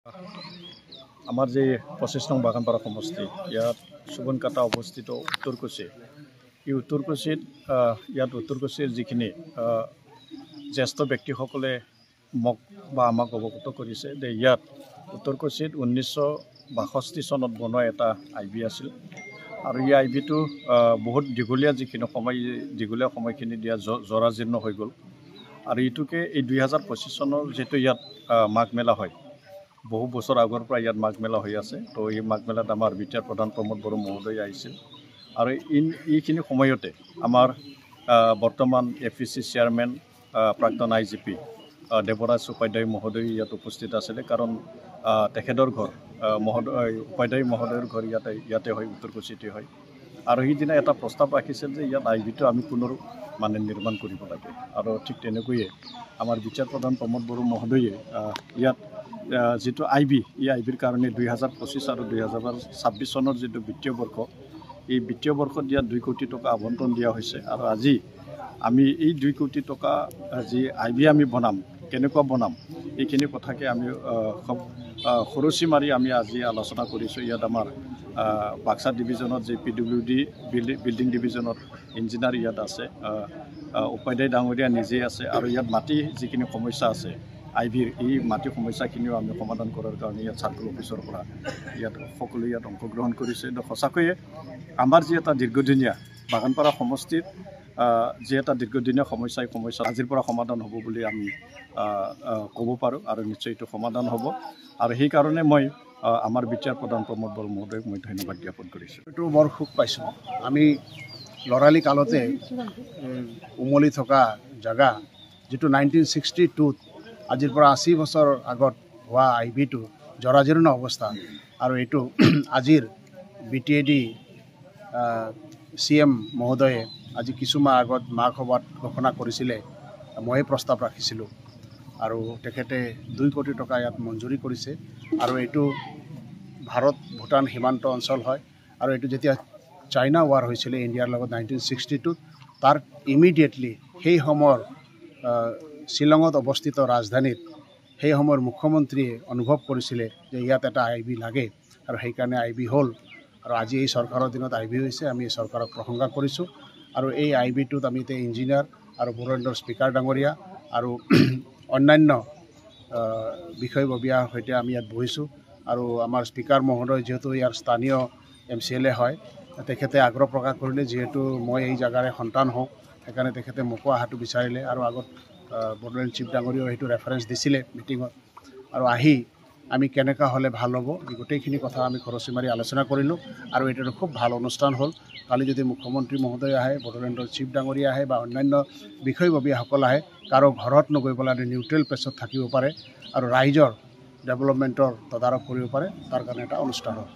আমাৰ যে 25 নং বাগানপাড়া সমষ্টি ইয়াত সুবনকাটা অবস্থিত উত্তৰকুছি এই উত্তৰকুছিত ইয়াত উত্তৰকুছিৰ যিখিনি জ্যেষ্ঠ ব্যক্তিসকলে মোক বা আমাক অৱগত কৰিছে যে ইয়াত উত্তৰকুছিত 1962 চনত বনোৱা এটা আইবি আছিল আৰু এই আইবিটো বহুত দীঘলীয়া দীঘলীয়া সময়খিনি দিয়া জৰাজীৰ্ণ হৈ গ'ল আৰু এইটোকে এই 2025 চনৰ যেটো ইয়াত মাঘ মেলা হয় বহু বছৰ আগৰ পৰা ইয়াত মাঘ মেলা হৈ আছে তো এই মাঘ মেলাত আমাৰ বিটিআৰ প্ৰধান প্ৰমোদ বড়ো মহোদয় আহিছিল আৰু এইখিনি সময়তে আমাৰ বৰ্তমান এফিসি চেয়াৰম্যান প্ৰাক্তন আইজিপি দেৱৰাজ উপাধ্যায় মহোদয় ইয়াত উপস্থিত আছিলে কাৰণ তেখেতৰ ঘৰ উপাধ্যায় মহোদয়ৰ ঘৰ ইয়াতে হয় উত্তৰকুছিতে হয় আৰু সেইদিনা এটা প্ৰস্তাৱ ৰাখিছিল যে ইয়াত আইবিটো আমি পুনৰ নিৰ্মাণ কৰিব লাগে আৰু ঠিক তেনেকৈয়ে আমাৰ বিটিআৰ প্ৰধান প্ৰমোদ বড়ো মহোদয়ে ইয়াত যেটো আইবি এই আইবিৰ কাৰণে 2025 আৰু 2026 চনৰ যেটো বিত্তীয় বৰ্ষ এই বিত্তীয় বৰ্ষত দিয়া 2 কোটি টকা আবণ্টন দিয়া হৈছে আৰু আজি আমি এই 2 কোটি টকা যি আইবি আমি বনাম কেনেকুৱা বনাম এইখিনি কথাকে আমি খৰচি মাৰি আমি আজি আলোচনা কৰিছোঁ ইয়াত আমাৰ বাক্সা ডিভিজনত যে পিডব্লিউডি বিল্ডিং ডিভিজনত ইঞ্জিনিয়াৰ ইয়াত আছে উপাধ্যায় ডাঙৰীয়া নিজেই আছে আৰু ইয়াত মাটি যিখিনি সমস্যা আছে আইবিৰ এই মাটি সমস্যাখিনিও আমি সমাধান কৰাৰ কাৰণে ইয়াত চাৰ্কল অফিচৰ পৰা ইয়াত সকলোৱে ইয়াত অংশগ্ৰহণ কৰিছে সঁচাকৈয়ে আমাৰ যি এটা দীৰ্ঘদিনীয়া বাগানপাৰা সমষ্টিত যি এটা দীৰ্ঘদিনীয়া সমস্যা আজিৰ পৰা সমাধান হ'ব বুলি আমি ক'ব পাৰোঁ আৰু নিশ্চয় এইটো সমাধান হ'ব আৰু সেইকাৰণে মই আমাৰ বিটিআৰ প্ৰধান প্ৰমোদ বড়ো মহোদয়ক মই ধন্যবাদ জ্ঞাপন কৰিছোঁ। এইটো বৰ সুখ পাইছোঁ আমি ল'ৰালি কালতে উমলি থকা জেগা যিটো 1962 আজিৰ পৰা 80 বছৰ আগত হোৱা আইবিটো জৰাজীৰ্ণ অৱস্থা আৰু এইটো আজিৰ বিটিএডি CM মহোদয়ে আজি কিছুমাহ আগত মাঘ সভাত ঘোষণা কৰিছিলে মই প্ৰস্তাৱ ৰাখিছিলোঁ আৰু তেখেতে 2 কোটি টকা ইয়াত মঞ্জুৰি কৰিছে আৰু এইটো ভাৰত ভূটান সীমান্ত অঞ্চল হয় আৰু এইটো যেতিয়া চাইনা ৱাৰ হৈছিলে ইণ্ডিয়াৰ লগত 1962 তাৰ ইমিডিয়েটলি সেই সময়ৰ শ্বিলঙত অৱস্থিত ৰাজধানীত সেই সময়ৰ মুখ্যমন্ত্ৰীয়ে অনুভৱ কৰিছিলে যে ইয়াত এটা আইবি লাগে আৰু সেইকাৰণে আইবি হ'ল আৰু আজি এই চৰকাৰৰ দিনত আইবি হৈছে আমি এই চৰকাৰক প্ৰশংসা কৰিছোঁ আৰু এই আইবিটোত আমি এতিয়া ইঞ্জিনিয়াৰ আৰু বড়োলেণ্ডৰ স্পীকাৰ ডাঙৰীয়া আৰু অন্যান্য বিষয়ববীয়াৰ সৈতে আমি ইয়াত বহিছোঁ আৰু আমাৰ স্পীকাৰ মহোদয় যিহেতু ইয়াৰ স্থানীয় MCLA হয় তেখেতে আগ্ৰহ প্ৰকাশ কৰিলে যিহেতু মই এই জাগাৰে সন্তান হওঁ সেইকাৰণে তেখেতে মোকো অহাটো বিচাৰিলে আৰু আগত বড়োলেণ্ড চিফ ডাঙৰীয়াও সেইটো ৰেফাৰেঞ্চ দিছিলে মিটিঙত আৰু আহি আমি কেনেকুৱা হ'লে ভাল হ'ব এই গোটেইখিনি কথা আমি খৰচি মাৰি আলোচনা কৰিলোঁ আৰু এইটো খুব ভাল অনুষ্ঠান হ'ল কালি যদি মুখ্যমন্ত্ৰী মহোদয় আহে বড়োলেণ্ডৰ চিফ ডাঙৰীয়া আহে বা অন্যান্য বিষয়ববীয়াসকল আহে কাৰো ঘৰত নগৈ পেলাই নিউট্ৰেল প্লেচত থাকিব পাৰে আৰু ৰাইজৰ ডেভেলপমেণ্টৰ তদাৰক কৰিব পাৰে তাৰ কাৰণে এটা অনুষ্ঠান হ'ল।